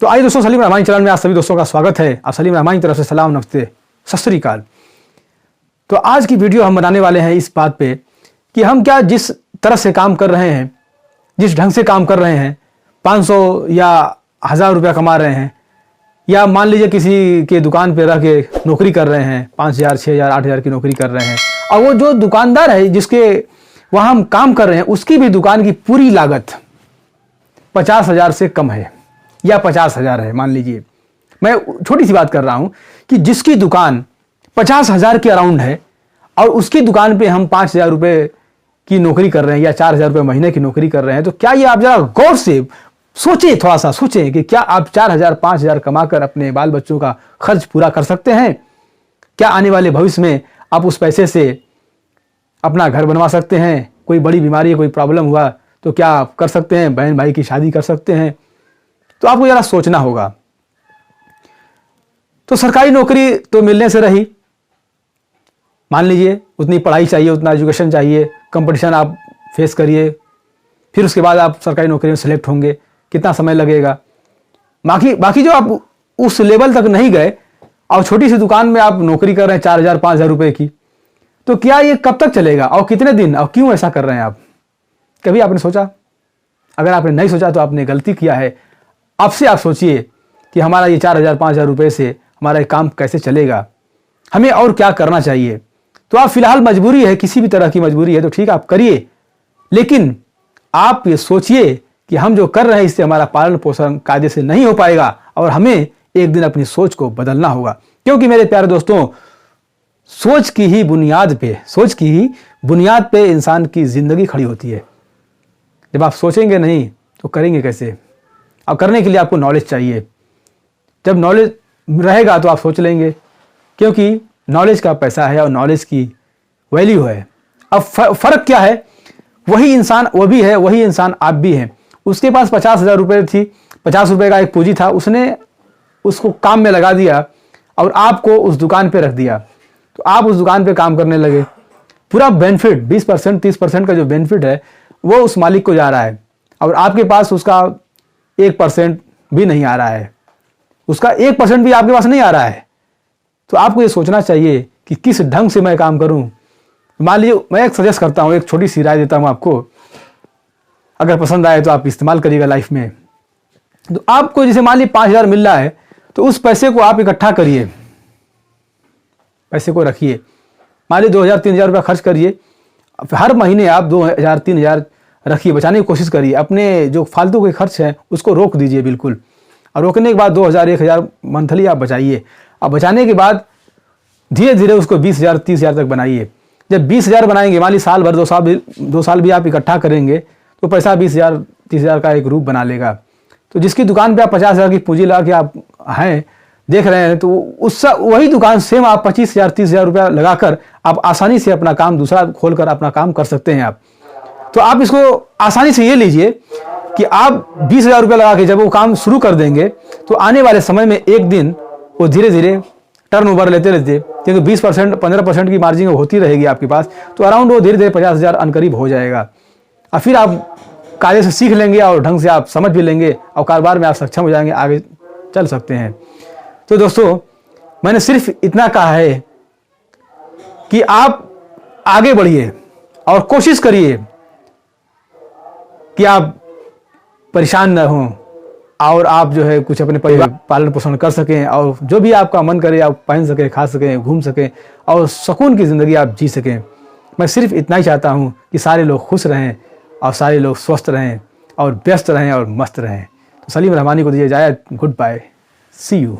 तो आइए दोस्तों, सलीम रहमानी चैनल में आप सभी दोस्तों का स्वागत है। आप सलीम रहमानी की तरफ से सलाम, नमस्ते, सत श्री अकाल। तो आज की वीडियो हम बनाने वाले हैं इस बात पे कि हम क्या जिस तरह से काम कर रहे हैं, जिस ढंग से काम कर रहे हैं, 500 या 1000 रुपया कमा रहे हैं, या मान लीजिए किसी के दुकान पे रह के नौकरी कर रहे हैं, 5000, 6000, 8000 की नौकरी कर रहे हैं, और वो जो दुकानदार है जिसके वहाँ हम काम कर रहे हैं उसकी भी दुकान की पूरी लागत 50,000 से कम है या 50,000 है। मान लीजिए, मैं छोटी सी बात कर रहा हूं कि जिसकी दुकान 50,000 के अराउंड है और उसकी दुकान पे हम 5,000 रुपये की नौकरी कर रहे हैं या 4,000 रुपये महीने की नौकरी कर रहे हैं, तो क्या ये आप जरा गौर से सोचें, थोड़ा सा सोचें कि क्या आप 4,000 5,000 कमाकर अपने बाल बच्चों का खर्च पूरा कर सकते हैं? क्या आने वाले भविष्य में आप उस पैसे से अपना घर बनवा सकते हैं? कोई बड़ी बीमारी, कोई प्रॉब्लम हुआ तो क्या आप कर सकते हैं? बहन भाई की शादी कर सकते हैं? तो आपको जरा सोचना होगा। तो सरकारी नौकरी तो मिलने से रही, मान लीजिए उतनी पढ़ाई चाहिए, उतना एजुकेशन चाहिए, कंपटीशन आप फेस करिए, फिर उसके बाद आप सरकारी नौकरी में सेलेक्ट होंगे, कितना समय लगेगा। बाकी जो आप उस लेवल तक नहीं गए और छोटी सी दुकान में आप नौकरी कर रहे हैं 4,000 5,000 रुपये की, तो क्या ये कब तक चलेगा और कितने दिन और क्यों ऐसा कर रहे हैं आप? कभी आपने सोचा? अगर आपने नहीं सोचा तो आपने गलती किया है। आपसे आप सोचिए कि हमारा ये 4,000 5,000 रुपये से हमारा ये काम कैसे चलेगा, हमें और क्या करना चाहिए। तो आप फिलहाल मजबूरी है, किसी भी तरह की मजबूरी है तो ठीक आप करिए, लेकिन आप ये सोचिए कि हम जो कर रहे हैं इससे हमारा पालन पोषण कायदे से नहीं हो पाएगा और हमें एक दिन अपनी सोच को बदलना होगा। क्योंकि मेरे प्यारे दोस्तों, सोच की ही बुनियाद पे इंसान की जिंदगी खड़ी होती है। जब आप सोचेंगे नहीं तो करेंगे कैसे? और करने के लिए आपको नॉलेज चाहिए। जब नॉलेज रहेगा तो आप सोच लेंगे, क्योंकि नॉलेज का पैसा है और नॉलेज की वैल्यू है। अब फर्क क्या है? वही इंसान वो भी है, वही इंसान आप भी हैं। उसके पास 50,000 रुपये थी, 50 रुपये का एक पूंजी था, उसने उसको काम में लगा दिया और आपको उस दुकान पे रख दिया। तो आप उस दुकान पे काम करने लगे, पूरा बेनिफिट 20% 30% का जो बेनिफिट है वो उस मालिक को जा रहा है और आपके पास उसका 1% भी नहीं आ रहा है, उसका 1% भी आपके पास नहीं आ रहा है। तो आपको ये सोचना चाहिए कि किस ढंग से मैं काम करूं। मान लीजिए, मैं एक सजेस्ट करता हूं, एक छोटी सी राय देता हूं आपको, अगर पसंद आए तो आप इस्तेमाल करिएगा लाइफ में। तो आपको जैसे मान लीजिए 5,000 मिल रहा है तो उस पैसे को आप इकट्ठा करिए, पैसे को रखिए। मान लीजिए 2,000 3,000 रुपया खर्च करिए, हर महीने आप 2,000 3,000 रखिए, बचाने की कोशिश करिए। अपने जो फालतू के खर्च हैं उसको रोक दीजिए बिल्कुल, और रोकने के बाद 2,000 1,000 मंथली आप बचाइए। अब बचाने के बाद धीरे धीरे उसको 20,000 30,000 तक बनाइए। जब 20,000 बनाएंगे, मान लीजिए साल भर 2 साल भी आप इकट्ठा करेंगे तो पैसा 20,000 30,000 का एक रूप बना लेगा। तो जिसकी दुकान पे आप 50,000 की पूंजी लगा के आप हैं देख रहे हैं, तो वही दुकान सेम आप 25,000 30,000 रुपया लगाकर आप आसानी से अपना काम दूसरा खोलकर अपना काम कर सकते हैं आप। तो आप इसको आसानी से ये लीजिए कि आप 20,000 रुपया लगा के जब वो काम शुरू कर देंगे तो आने वाले समय में एक दिन वो धीरे धीरे टर्न ओवर लेते रहते, क्योंकि 20% 15% की मार्जिन होती रहेगी आपके पास, तो अराउंड वो धीरे धीरे 50,000 अनकरीब हो जाएगा। और फिर आप कायदे से सीख लेंगे और ढंग से आप समझ भी लेंगे और कारोबार में आप सक्षम हो जाएंगे, आगे चल सकते हैं। तो दोस्तों, मैंने सिर्फ इतना कहा है कि आप आगे बढ़िए और कोशिश करिए कि आप परेशान न हों और आप जो है कुछ अपने परिवार पालन पोषण कर सकें, और जो भी आपका मन करे आप पहन सकें, खा सकें, घूम सकें और सुकून की ज़िंदगी आप जी सकें। मैं सिर्फ इतना ही चाहता हूं कि सारे लोग खुश रहें और सारे लोग स्वस्थ रहें और व्यस्त रहें और मस्त रहें। तो सलीम रहमानी को दीजिए इजाज़त। Good bye, see you.